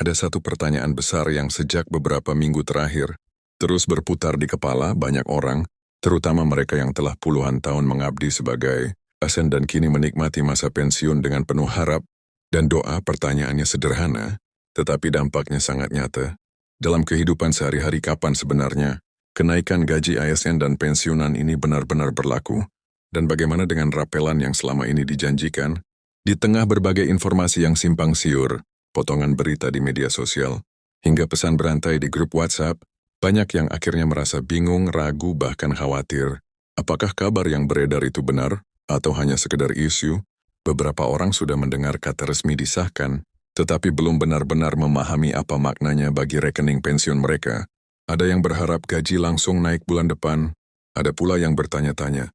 Ada satu pertanyaan besar yang sejak beberapa minggu terakhir terus berputar di kepala banyak orang, terutama mereka yang telah puluhan tahun mengabdi sebagai ASN dan kini menikmati masa pensiun dengan penuh harap dan doa. Pertanyaannya sederhana, tetapi dampaknya sangat nyata. Dalam kehidupan sehari-hari, kapan sebenarnya kenaikan gaji ASN dan pensiunan ini benar-benar berlaku? Dan bagaimana dengan rapelan yang selama ini dijanjikan? Di tengah berbagai informasi yang simpang siur, potongan berita di media sosial, hingga pesan berantai di grup WhatsApp, banyak yang akhirnya merasa bingung, ragu, bahkan khawatir. Apakah kabar yang beredar itu benar, atau hanya sekedar isu? Beberapa orang sudah mendengar kata resmi disahkan, tetapi belum benar-benar memahami apa maknanya bagi rekening pensiun mereka. Ada yang berharap gaji langsung naik bulan depan, ada pula yang bertanya-tanya,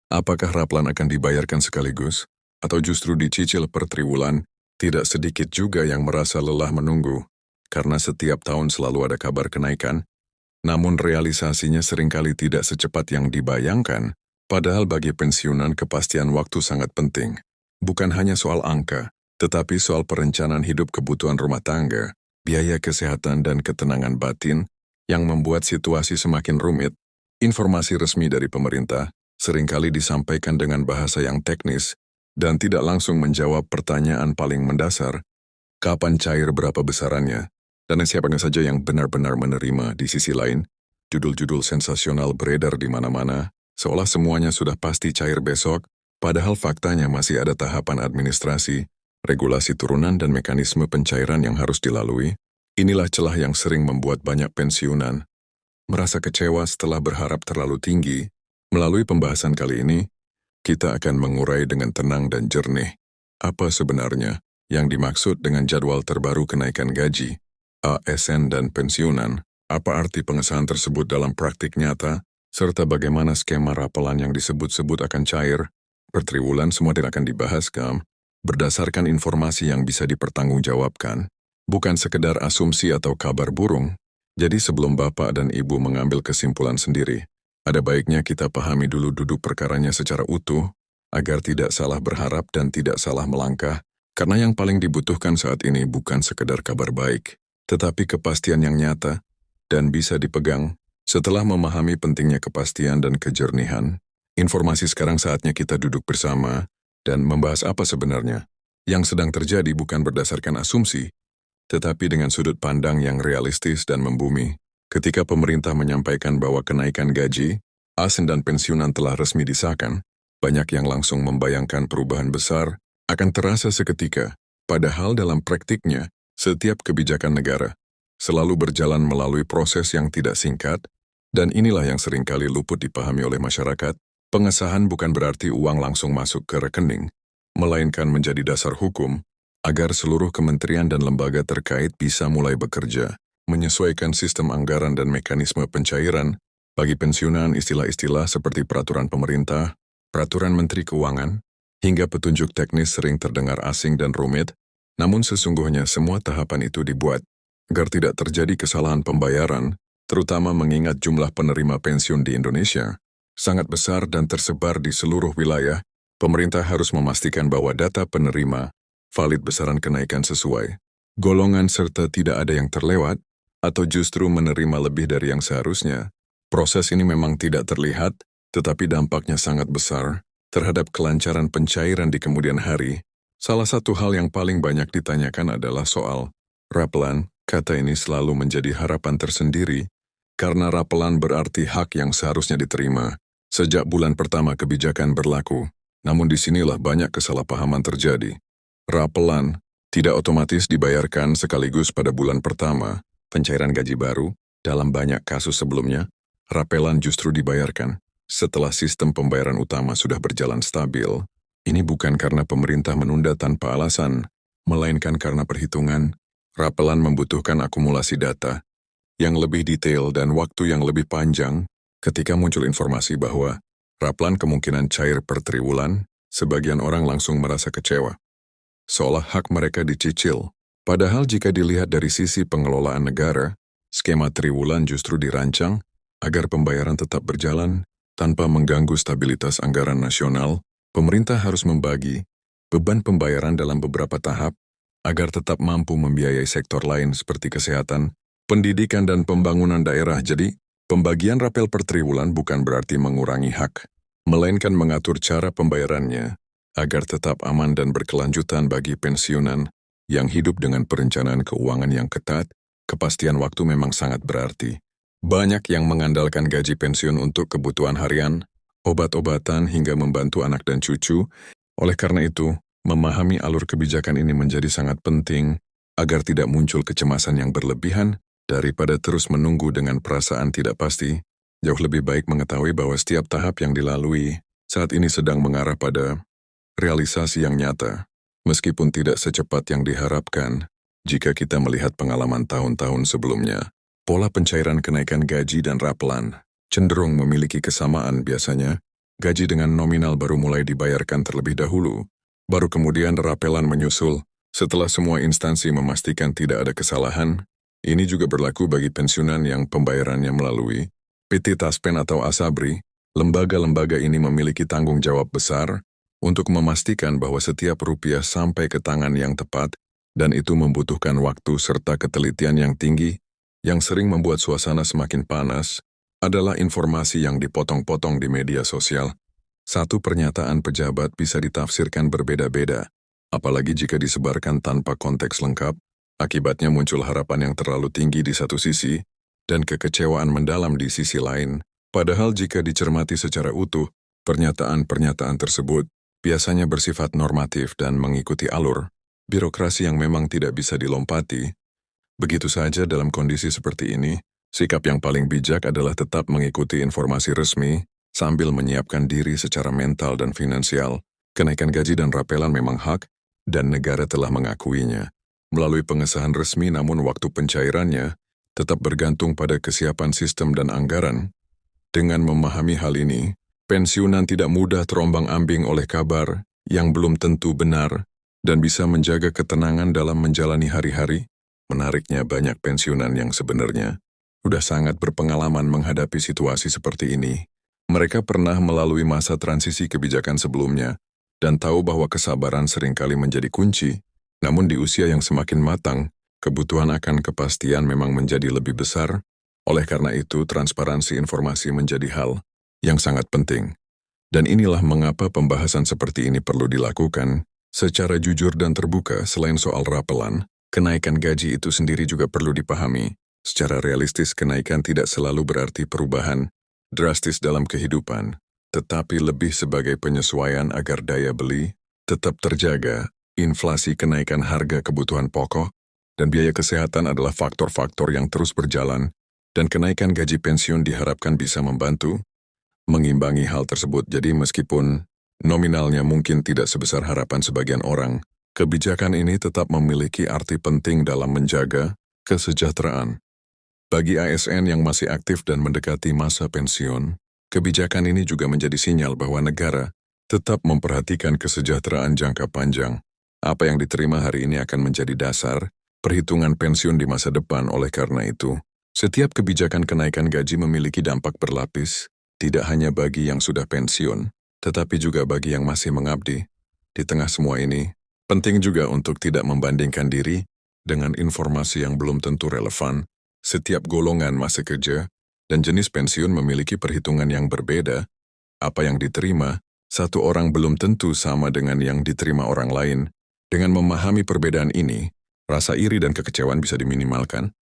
apakah rapelan akan dibayarkan sekaligus, atau justru dicicil per triwulan? Tidak sedikit juga yang merasa lelah menunggu, karena setiap tahun selalu ada kabar kenaikan, namun realisasinya seringkali tidak secepat yang dibayangkan. Padahal bagi pensiunan kepastian waktu sangat penting. Bukan hanya soal angka, tetapi soal perencanaan hidup, kebutuhan rumah tangga, biaya kesehatan dan ketenangan batin, yang membuat situasi semakin rumit. Informasi resmi dari pemerintah seringkali disampaikan dengan bahasa yang teknis, dan tidak langsung menjawab pertanyaan paling mendasar, kapan cair, berapa besarannya, dan siapa saja yang benar-benar menerima. Di sisi lain, judul-judul sensasional beredar di mana-mana, seolah semuanya sudah pasti cair besok, padahal faktanya masih ada tahapan administrasi, regulasi turunan dan mekanisme pencairan yang harus dilalui. Inilah celah yang sering membuat banyak pensiunan merasa kecewa setelah berharap terlalu tinggi. Melalui pembahasan kali ini, kita akan mengurai dengan tenang dan jernih apa sebenarnya yang dimaksud dengan jadwal terbaru kenaikan gaji ASN dan pensiunan, apa arti pengesahan tersebut dalam praktik nyata, serta bagaimana skema rapelan yang disebut-sebut akan cair per triwulan. Semua tidak akan dibahas berdasarkan informasi yang bisa dipertanggungjawabkan, bukan sekedar asumsi atau kabar burung. Jadi sebelum Bapak dan Ibu mengambil kesimpulan sendiri, ada baiknya kita pahami dulu duduk perkaranya secara utuh, agar tidak salah berharap dan tidak salah melangkah, karena yang paling dibutuhkan saat ini bukan sekedar kabar baik, tetapi kepastian yang nyata dan bisa dipegang. Setelah memahami pentingnya kepastian dan kejernihan, informasi, sekarang saatnya kita duduk bersama dan membahas apa sebenarnya yang sedang terjadi, bukan berdasarkan asumsi, tetapi dengan sudut pandang yang realistis dan membumi. Ketika pemerintah menyampaikan bahwa kenaikan gaji ASN dan pensiunan telah resmi disahkan, banyak yang langsung membayangkan perubahan besar akan terasa seketika. Padahal dalam praktiknya, setiap kebijakan negara selalu berjalan melalui proses yang tidak singkat, dan inilah yang seringkali luput dipahami oleh masyarakat. Pengesahan bukan berarti uang langsung masuk ke rekening, melainkan menjadi dasar hukum agar seluruh kementerian dan lembaga terkait bisa mulai bekerja, menyesuaikan sistem anggaran dan mekanisme pencairan. Bagi pensiunan, istilah-istilah seperti peraturan pemerintah, peraturan Menteri Keuangan, hingga petunjuk teknis sering terdengar asing dan rumit, namun sesungguhnya semua tahapan itu dibuat agar tidak terjadi kesalahan pembayaran, terutama mengingat jumlah penerima pensiun di Indonesia sangat besar dan tersebar di seluruh wilayah. Pemerintah harus memastikan bahwa data penerima valid, besaran kenaikan sesuai golongan, serta tidak ada yang terlewat atau justru menerima lebih dari yang seharusnya. Proses ini memang tidak terlihat, tetapi dampaknya sangat besar terhadap kelancaran pencairan di kemudian hari. Salah satu hal yang paling banyak ditanyakan adalah soal rapelan. Kata ini selalu menjadi harapan tersendiri, karena rapelan berarti hak yang seharusnya diterima sejak bulan pertama kebijakan berlaku. Namun disinilah banyak kesalahpahaman terjadi. Rapelan tidak otomatis dibayarkan sekaligus pada bulan pertama pencairan gaji baru. Dalam banyak kasus sebelumnya, rapelan justru dibayarkan setelah sistem pembayaran utama sudah berjalan stabil. Ini bukan karena pemerintah menunda tanpa alasan, melainkan karena perhitungan. Rapelan membutuhkan akumulasi data yang lebih detail dan waktu yang lebih panjang. Ketika muncul informasi bahwa rapelan kemungkinan cair per triwulan, sebagian orang langsung merasa kecewa, seolah hak mereka dicicil. Padahal jika dilihat dari sisi pengelolaan negara, skema triwulan justru dirancang agar pembayaran tetap berjalan tanpa mengganggu stabilitas anggaran nasional. Pemerintah harus membagi beban pembayaran dalam beberapa tahap, agar tetap mampu membiayai sektor lain seperti kesehatan, pendidikan dan pembangunan daerah. Jadi, pembagian rapel per triwulan bukan berarti mengurangi hak, melainkan mengatur cara pembayarannya agar tetap aman dan berkelanjutan bagi pensiunan yang hidup dengan perencanaan keuangan yang ketat. Kepastian waktu memang sangat berarti. Banyak yang mengandalkan gaji pensiun untuk kebutuhan harian, obat-obatan hingga membantu anak dan cucu. Oleh karena itu, memahami alur kebijakan ini menjadi sangat penting agar tidak muncul kecemasan yang berlebihan daripada terus menunggu dengan perasaan tidak pasti. Jauh lebih baik mengetahui bahwa setiap tahap yang dilalui saat ini sedang mengarah pada realisasi yang nyata, meskipun tidak secepat yang diharapkan. Jika kita melihat pengalaman tahun-tahun sebelumnya, pola pencairan kenaikan gaji dan rapelan cenderung memiliki kesamaan. Biasanya. Gaji dengan nominal baru mulai dibayarkan terlebih dahulu, baru kemudian rapelan menyusul setelah semua instansi memastikan tidak ada kesalahan. Ini juga berlaku bagi pensiunan yang pembayarannya melalui PT Taspen atau Asabri. Lembaga-lembaga ini memiliki tanggung jawab besar untuk memastikan bahwa setiap rupiah sampai ke tangan yang tepat, dan itu membutuhkan waktu serta ketelitian yang tinggi. Yang sering membuat suasana semakin panas adalah informasi yang dipotong-potong di media sosial. Satu pernyataan pejabat bisa ditafsirkan berbeda-beda, apalagi jika disebarkan tanpa konteks lengkap. Akibatnya muncul harapan yang terlalu tinggi di satu sisi, dan kekecewaan mendalam di sisi lain. Padahal jika dicermati secara utuh, pernyataan-pernyataan tersebut biasanya bersifat normatif dan mengikuti alur birokrasi yang memang tidak bisa dilompati. Begitu saja dalam kondisi seperti ini, sikap yang paling bijak adalah tetap mengikuti informasi resmi sambil menyiapkan diri secara mental dan finansial. Kenaikan gaji dan rapelan memang hak, dan negara telah mengakuinya melalui pengesahan resmi, namun waktu pencairannya tetap bergantung pada kesiapan sistem dan anggaran. Dengan memahami hal ini, pensiunan tidak mudah terombang-ambing oleh kabar yang belum tentu benar dan bisa menjaga ketenangan dalam menjalani hari-hari. Menariknya, banyak pensiunan yang sebenarnya sudah sangat berpengalaman menghadapi situasi seperti ini. Mereka pernah melalui masa transisi kebijakan sebelumnya dan tahu bahwa kesabaran seringkali menjadi kunci. Namun di usia yang semakin matang, kebutuhan akan kepastian memang menjadi lebih besar. Oleh karena itu, transparansi informasi menjadi hal yang sangat penting. Dan inilah mengapa pembahasan seperti ini perlu dilakukan secara jujur dan terbuka. Selain soal rapelan, kenaikan gaji itu sendiri juga perlu dipahami. Secara realistis, kenaikan tidak selalu berarti perubahan drastis dalam kehidupan, tetapi lebih sebagai penyesuaian agar daya beli tetap terjaga. Inflasi, kenaikan harga kebutuhan pokok, dan biaya kesehatan adalah faktor-faktor yang terus berjalan, dan kenaikan gaji pensiun diharapkan bisa membantu mengimbangi hal tersebut. Jadi meskipun nominalnya mungkin tidak sebesar harapan sebagian orang, kebijakan ini tetap memiliki arti penting dalam menjaga kesejahteraan. Bagi ASN yang masih aktif dan mendekati masa pensiun, kebijakan ini juga menjadi sinyal bahwa negara tetap memperhatikan kesejahteraan jangka panjang. Apa yang diterima hari ini akan menjadi dasar perhitungan pensiun di masa depan. Oleh karena itu, setiap kebijakan kenaikan gaji memiliki dampak berlapis, tidak hanya bagi yang sudah pensiun, tetapi juga bagi yang masih mengabdi. Di tengah semua ini, penting juga untuk tidak membandingkan diri dengan informasi yang belum tentu relevan. Setiap golongan masa kerja dan jenis pensiun memiliki perhitungan yang berbeda. Apa yang diterima satu orang belum tentu sama dengan yang diterima orang lain. Dengan memahami perbedaan ini, rasa iri dan kekecewaan bisa diminimalkan,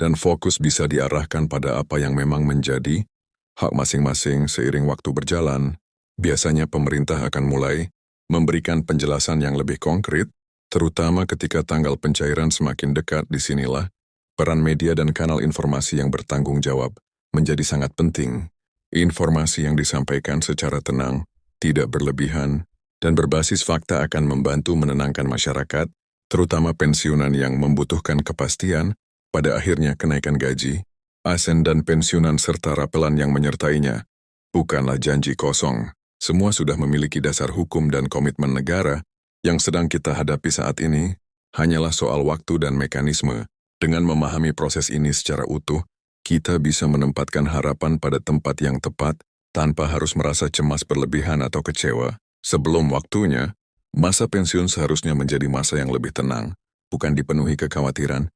dan fokus bisa diarahkan pada apa yang memang menjadi hak masing-masing. Seiring waktu berjalan, biasanya pemerintah akan mulai memberikan penjelasan yang lebih konkret, terutama ketika tanggal pencairan semakin dekat. Disinilah peran media dan kanal informasi yang bertanggung jawab menjadi sangat penting. Informasi yang disampaikan secara tenang, tidak berlebihan, dan berbasis fakta akan membantu menenangkan masyarakat, terutama pensiunan yang membutuhkan kepastian. Pada akhirnya, kenaikan gaji, ASN dan pensiunan serta rapelan yang menyertainya bukanlah janji kosong. Semua sudah memiliki dasar hukum dan komitmen negara. Yang sedang kita hadapi saat ini hanyalah soal waktu dan mekanisme. Dengan memahami proses ini secara utuh, kita bisa menempatkan harapan pada tempat yang tepat tanpa harus merasa cemas berlebihan atau kecewa. Sebelum waktunya, masa pensiun seharusnya menjadi masa yang lebih tenang, bukan dipenuhi kekhawatiran,